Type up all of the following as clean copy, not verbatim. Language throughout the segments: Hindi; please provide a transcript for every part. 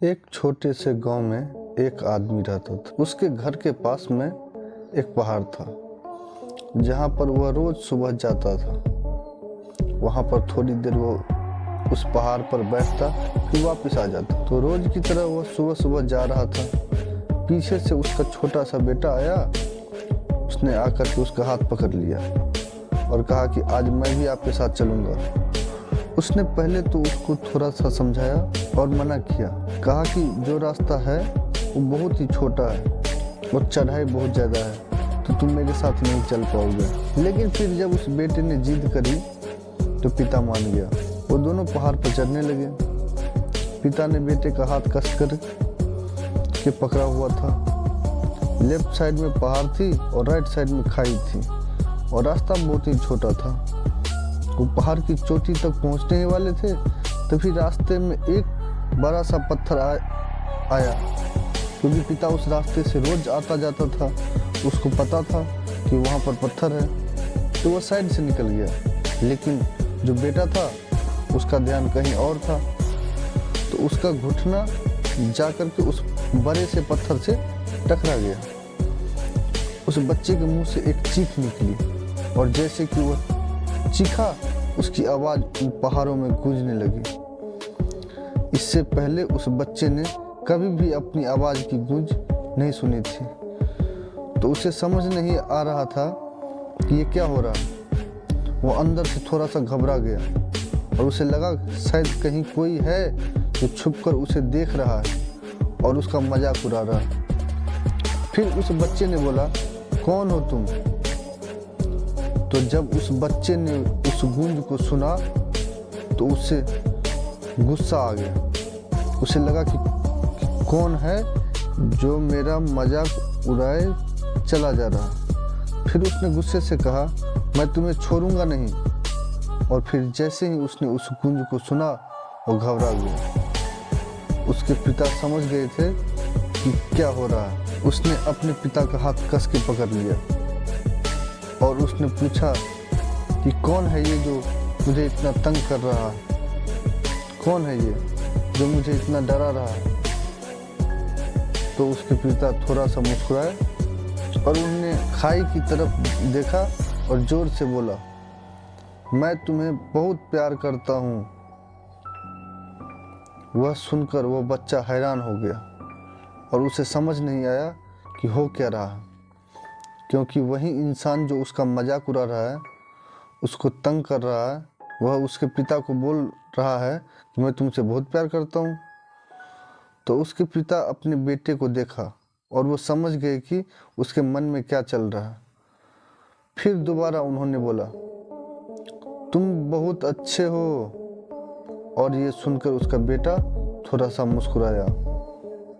एक छोटे से गांव में एक आदमी रहता था। उसके घर के पास में एक पहाड़ था जहां पर वह रोज सुबह जाता था। वहां पर थोड़ी देर वो उस पहाड़ पर बैठता फिर वापस आ जाता। तो रोज की तरह वह सुबह सुबह जा रहा था। पीछे से उसका छोटा सा बेटा आया। उसने आकर के उसका हाथ पकड़ लिया और कहा कि आज मैं भी आपके साथ चलूंगा। उसने पहले तो उसको थोड़ा सा समझाया और मना किया। कहा कि जो रास्ता है वो बहुत ही छोटा है और चढ़ाई बहुत ज़्यादा है, तो तुम मेरे साथ नहीं चल पाओगे। लेकिन फिर जब उस बेटे ने जिद करी तो पिता मान गया। वो दोनों पहाड़ पर चढ़ने लगे। पिता ने बेटे का हाथ कस कर के पकड़ा हुआ था। लेफ्ट साइड में पहाड़ थी और राइट साइड में खाई थी और रास्ता बहुत ही छोटा था। वो पहाड़ की चोटी तक पहुंचने ही वाले थे तभी रास्ते में एक बड़ा सा पत्थर आया। क्योंकि पिता उस रास्ते से रोज आता जाता था, उसको पता था कि वहाँ पर पत्थर है, तो वो साइड से निकल गया। लेकिन जो बेटा था उसका ध्यान कहीं और था, तो उसका घुटना जाकर के उस बड़े से पत्थर से टकरा गया। उस बच्चे के मुंह से एक चीख निकली और जैसे कि वो चीखा उसकी आवाज़ उन पहाड़ों में गूंजने लगी। इससे पहले उस बच्चे ने कभी भी अपनी आवाज़ की गूंज नहीं सुनी थी, तो उसे समझ नहीं आ रहा था कि ये क्या हो रहा। वो अंदर से थोड़ा सा घबरा गया और उसे लगा शायद कहीं कोई है जो छुपकर उसे देख रहा है और उसका मजाक उड़ा रहा है। फिर उस बच्चे ने बोला, कौन हो तुम? तो जब उस बच्चे ने उस गूंज को सुना तो उसे गुस्सा आ गया। उसे लगा कि कौन है जो मेरा मजाक उड़ाए चला जा रहा। फिर उसने गुस्से से कहा, मैं तुम्हें छोड़ूंगा नहीं। और फिर जैसे ही उसने उस गूंज को सुना वो घबरा गया। उसके पिता समझ गए थे कि क्या हो रहा है। उसने अपने पिता का हाथ कस के पकड़ लिया और उसने पूछा कि कौन है ये जो मुझे इतना तंग कर रहा है? कौन है ये जो मुझे इतना डरा रहा है? तो उसके पिता थोड़ा सा मुस्कुराए और उन्होंने खाई की तरफ देखा और जोर से बोला, मैं तुम्हें बहुत प्यार करता हूँ। वह सुनकर वह बच्चा हैरान हो गया और उसे समझ नहीं आया कि हो क्या रहा है, क्योंकि वही इंसान जो उसका मजाक उड़ा रहा है, उसको तंग कर रहा है, वह उसके पिता को बोल रहा है कि मैं तुमसे बहुत प्यार करता हूँ। तो उसके पिता अपने बेटे को देखा और वो समझ गए कि उसके मन में क्या चल रहा है। फिर दोबारा उन्होंने बोला, तुम बहुत अच्छे हो। और ये सुनकर उसका बेटा थोड़ा सा मुस्कुराया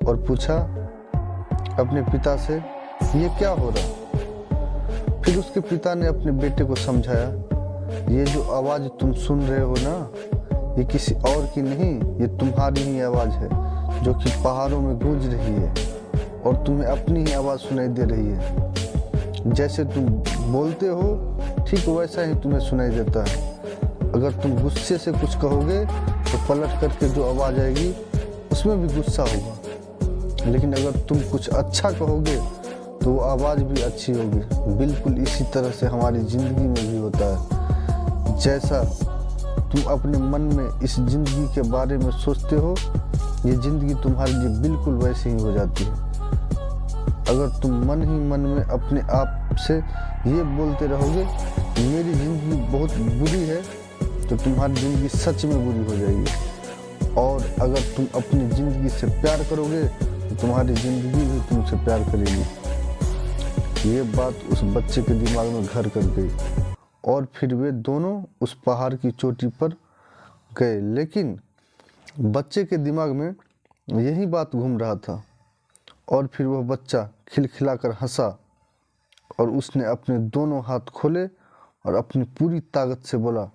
और पूछा अपने पिता से, ये क्या हो रहा? फिर उसके पिता ने अपने बेटे को समझाया, ये जो आवाज़ तुम सुन रहे हो ना, ये किसी और की नहीं, ये तुम्हारी ही आवाज़ है जो कि पहाड़ों में गूंज रही है और तुम्हें अपनी ही आवाज़ सुनाई दे रही है। जैसे तुम बोलते हो ठीक वैसा ही तुम्हें सुनाई देता है। अगर तुम गुस्से से कुछ कहोगे तो पलट करके जो आवाज़ आएगी उसमें भी गुस्सा होगा, लेकिन अगर तुम कुछ अच्छा कहोगे तो वो आवाज़ भी अच्छी होगी। बिल्कुल इसी तरह से हमारी ज़िंदगी में भी होता है। जैसा तुम अपने मन में इस ज़िंदगी के बारे में सोचते हो, ये ज़िंदगी तुम्हारे लिए बिल्कुल वैसे ही हो जाती है। अगर तुम मन ही मन में अपने आप से ये बोलते रहोगे कि मेरी ज़िंदगी बहुत बुरी है, तो तुम्हारी ज़िंदगी सच में बुरी हो जाएगी। और अगर तुम अपनी ज़िंदगी से प्यार करोगे तो तुम्हारी ज़िंदगी भी तुमसे प्यार करेगी। ये बात उस बच्चे के दिमाग में घर कर गई और फिर वे दोनों उस पहाड़ की चोटी पर गए। लेकिन बच्चे के दिमाग में यही बात घूम रहा था और फिर वह बच्चा खिलखिलाकर हंसा और उसने अपने दोनों हाथ खोले और अपनी पूरी ताकत से बोला,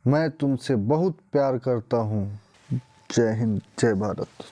मैं तुमसे बहुत प्यार करता हूँ। जय हिंद, जय भारत।